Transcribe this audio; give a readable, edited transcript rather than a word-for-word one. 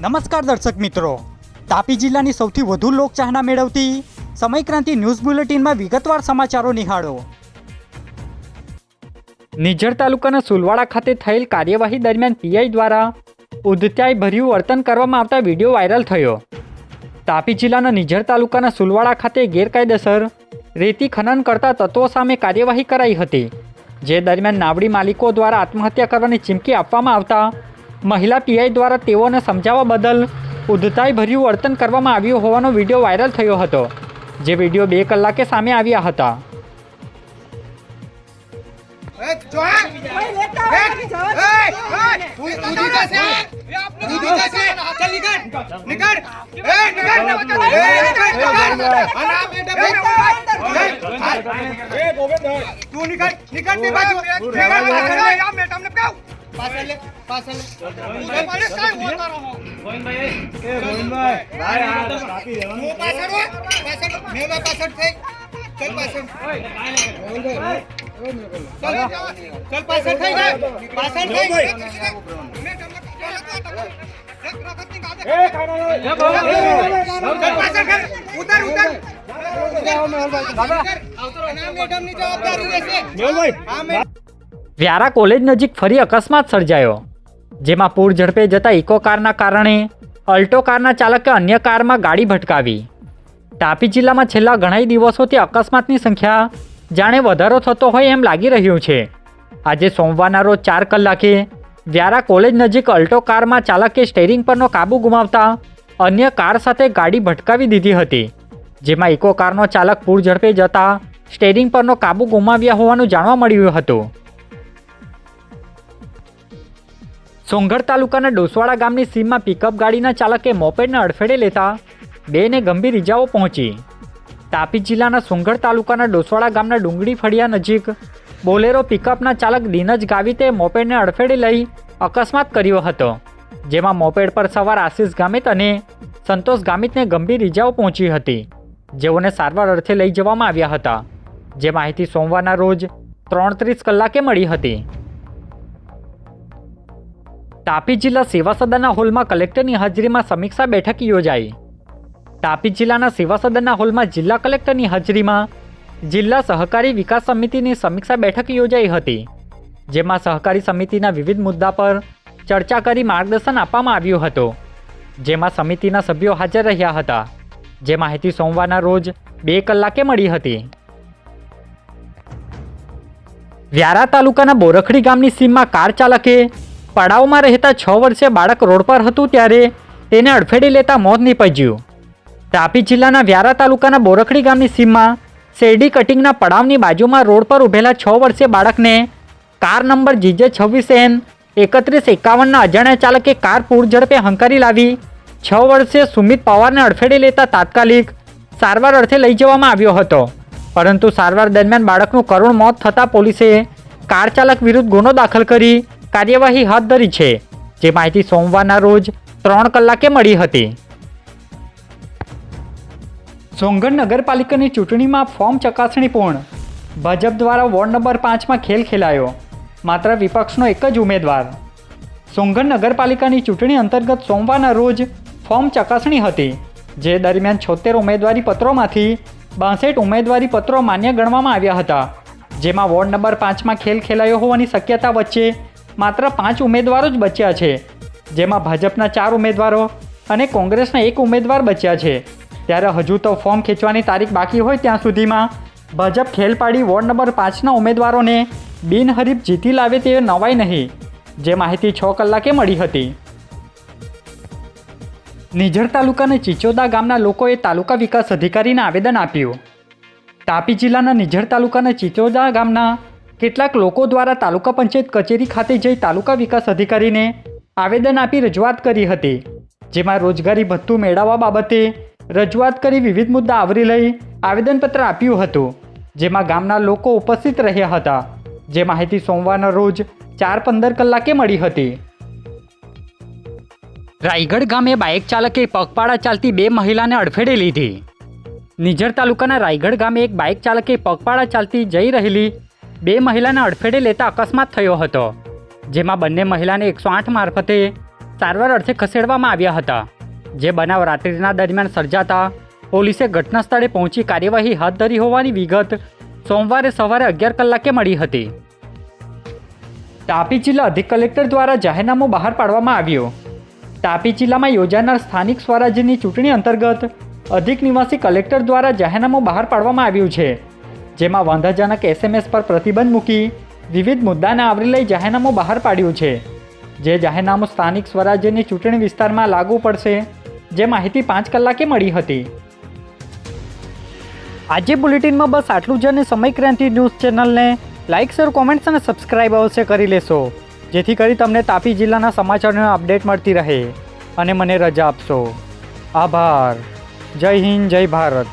નમસ્કાર દર્શક મિત્રો, તાપી જિલ્લાની સૌથી વધુ લોકચાહના મેળવતી સમયક્રાંતિ ન્યૂઝ બુલેટિનમાં વિગતવાર સમાચારો નિહાળો। નિઝર તાલુકાના સુલવાડા ખાતે થયેલ કાર્યવાહી દરમિયાન પીઆઈ દ્વારા ઉદ્ધત્યાય ભર્યું વર્તન કરવામાં આવતા વિડીયો વાયરલ થયો। તાપી જિલ્લાના નિઝર તાલુકાના સુલવાડા ખાતે ગેરકાયદેસર રેતી ખનન કરતા તત્વો સામે કાર્યવાહી કરાઈ હતી, જે દરમિયાન નાવડી માલિકો દ્વારા આત્મહત્યા કરવાની ચીમકી આપવામાં આવતા મહિલા પીઆઈ દ્વારા તેઓને સમજાવવા બદલ ઉદ્ધતાઈ ભર્યું વર્તન કરવામાં આવ્યું હોવાનો વિડીયો વાયરલ થયો હતો, જે વિડીયો 2 કલાકે સામે આવ્યા હતા। વ્યારા કોલેજ નજીક ફરી અકસ્માત સર્જાયો, જેમાં પૂર ઝડપે જતા ઇકો કારના કારણે અલ્ટો કારના ચાલકે અન્ય કારમાં ગાડી ભટકાવી। તાપી જિલ્લામાં છેલ્લા ઘણા દિવસોથી અકસ્માતની સંખ્યા જાણે વધારો થતો હોય એમ લાગી રહ્યું છે। આજે સોમવારના રોજ 4 કલાકે વ્યારા કોલેજ નજીક અલ્ટો કારમાં ચાલકે સ્ટીયરિંગ પરનો કાબુ ગુમાવતા અન્ય કાર સાથે ગાડી ભટકાવી દીધી હતી, જેમાં ઇકો કારનો ચાલક પૂર ઝડપે જતા સ્ટીયરિંગ પરનો કાબુ ગુમાવ્યા હોવાનું જાણવા મળ્યું હતું। સોંગઢ તાલુકાના ડોસવાડા ગામની સીમમાં પિકઅપ ગાડીના ચાલકે મોપેડને અડફેટે લેતા 2 ને ગંભીર ઇજાઓ પહોંચી। તાપી જિલ્લાના સોંગઢ તાલુકાના ડોસવાડા ગામના ડુંગળી ફળિયા નજીક બોલેરો પિકઅપના ચાલક દિનજ ગાવિતે મોપેડને અડફેટે લઈ અકસ્માત કર્યો હતો, જેમાં મોપેડ પર સવાર આશીષ ગામિત અને સંતોષ ગામિતને ગંભીર ઇજાઓ પહોંચી હતી, જેઓને સારવાર અર્થે લઈ જવામાં આવ્યા હતા, જે માહિતી સોમવારના રોજ 3:30 કલાકે મળી હતી। તાપી જિલ્લા સેવા સદનના હોલમાં કલેક્ટરની હાજરીમાં સમીક્ષા બેઠક યોજાઈ। તાપી જિલ્લાના સેવા સદનના હોલમાં જિલ્લા કલેક્ટરની હાજરીમાં જિલ્લા સહકારી વિકાસ સમિતિની સમીક્ષા બેઠક યોજાઈ હતી, જેમાં સહકારી સમિતિના વિવિધ મુદ્દા પર ચર્ચા કરી માર્ગદર્શન આપવામાં આવ્યું હતું, જેમાં સમિતિના સભ્યો હાજર રહ્યા હતા, જે માહિતી સોમવારના રોજ 2 કલાકે મળી હતી। વ્યારા તાલુકાના બોરખડી ગામની સીમમાં કાર ચાલકે પડાવમાં રહેતા 6 વર્ષીય બાળક રોડ પર હતું ત્યારે તેને અડફેટે લેતા મોત નીપજ્યું। તાપી જિલ્લાના વ્યારા તાલુકાના બોરખડી ગામની સીમમાં શેરડી કટિંગના પડાવની બાજુમાં રોડ પર ઊભેલા 6 વર્ષીય બાળકને કાર નંબર GJ26N 3151ના અજાણ્યા ચાલકે કાર પૂર ઝડપે હંકારી લાવી 6 વર્ષીય સુમિત પવારને અડફેટે લેતા તાત્કાલિક સારવાર અર્થે લઈ જવામાં આવ્યો હતો, પરંતુ સારવાર દરમિયાન બાળકનું કરુણ મોત થતાં પોલીસે કાર ચાલક વિરુદ્ધ ગુનો દાખલ કરી કાર્યવાહી હાથ ધરી છે, જે માહિતી સોમવારના રોજ 3 કલાકે મળી હતી। સોંગઢ નગરપાલિકાની ચૂંટણીમાં ફોર્મ ચકાસણી પૂર્ણ। ભાજપ દ્વારા વોર્ડ નંબર 5માં ખેલ ખેલાયો, માત્ર વિપક્ષનો એક જ ઉમેદવાર। સોંગઢ નગરપાલિકાની ચૂંટણી અંતર્ગત સોમવારના રોજ ફોર્મ ચકાસણી હતી, જે દરમિયાન 76 ઉમેદવારી પત્રોમાંથી 62 ઉમેદવારી પત્રો માન્ય ગણવામાં આવ્યા હતા, જેમાં વોર્ડ નંબર 5માં ખેલ ખેલાયો હોવાની શક્યતા વચ્ચે માત્ર 5 ઉમેદવારો જ બચ્યા છે, જેમાં ભાજપના 4 ઉમેદવારો અને કોંગ્રેસના 1 ઉમેદવાર બચ્યા છે। ત્યારે હજુ તો ફોર્મ ખેંચવાની તારીખ બાકી હોય ત્યાં સુધીમાં ભાજપ ખેલ પાડી વોર્ડ નંબર 5ના ઉમેદવારોને બિનહરીફ જીતી લાવે તે નવાઈ નહીં, જે માહિતી 6 કલાકે મળી હતી। નિઝર તાલુકાના ચિચોદા ગામના લોકોએ તાલુકા વિકાસ અધિકારીને આવેદન આપ્યું। તાપી જિલ્લાના નિઝર તાલુકાના ચિચોદા ગામના કેટલાક લોકો દ્વારા તાલુકા પંચાયત કચેરી ખાતે જઈ તાલુકા વિકાસ અધિકારીને આવેદન આપી રજૂઆત કરી હતી, જેમાં રોજગારી ભથ્થું મેળવવા બાબતે રજૂઆત કરી વિવિધ મુદ્દા આવરી લઈ આવેદનપત્ર આપ્યું હતું, જેમાં ગામના લોકો ઉપસ્થિત રહ્યા હતા, જે માહિતી સોમવારના રોજ 4:15 કલાકે મળી હતી। રાયગઢ ગામે બાઇક ચાલકે પગપાળા ચાલતી 2 મહિલાને અડફેટે લીધી। નિઝર તાલુકાના રાયગઢ ગામે એક બાઇક ચાલકે પગપાળા ચાલતી જઈ રહેલી 2 મહિલાને અડફેટે લેતા અકસ્માત થયો હતો, જેમાં બંને મહિલાને 108 મારફતે સારવાર અર્થે ખસેડવામાં આવ્યા હતા. જે બનાવ રાત્રિના દરમિયાન સર્જાતા પોલીસે ઘટના સ્થળે પહોંચી કાર્યવાહી હાથ ધરી હોવાની વિગત સોમવારે સવારે 11 કલાકે મળી હતી. તાપી જિલ્લા અધિક કલેક્ટર દ્વારા જાહેરનામું બહાર પાડવામાં આવ્યું. તાપી જિલ્લામાં યોજાનાર સ્થાનિક સ્વરાજ્યની ચૂંટણી અંતર્ગત અધિક નિવાસી કલેક્ટર દ્વારા જાહેરનામું બહાર પાડવામાં આવ્યું છે. જેમાં વાંધાજનક SMS પર પ્રતિબંધ મૂકી વિવિધ મુદ્દાને આવરી લઈ જાહેરનામું બહાર પાડ્યું છે. જે જાહેરનામું સ્થાનિક સ્વરાજ્યની ચૂંટણી વિસ્તારમાં લાગુ પડશે, જે માહિતી 5 કલાકે મળી હતી. આજે બુલેટિનમાં બસ આટલું જ. અને સમય ક્રાંતિ ન્યૂઝ ચેનલને લાઇક, શેર, કોમેન્ટ્સ અને સબસ્ક્રાઇબ અવશ્ય કરી લેશો, જેથી કરી તમને તાપી જિલ્લાના સમાચારોની અપડેટ મળતી રહે. અને મને રજા આપશો. આભાર. જય હિન્દ, જય ભારત.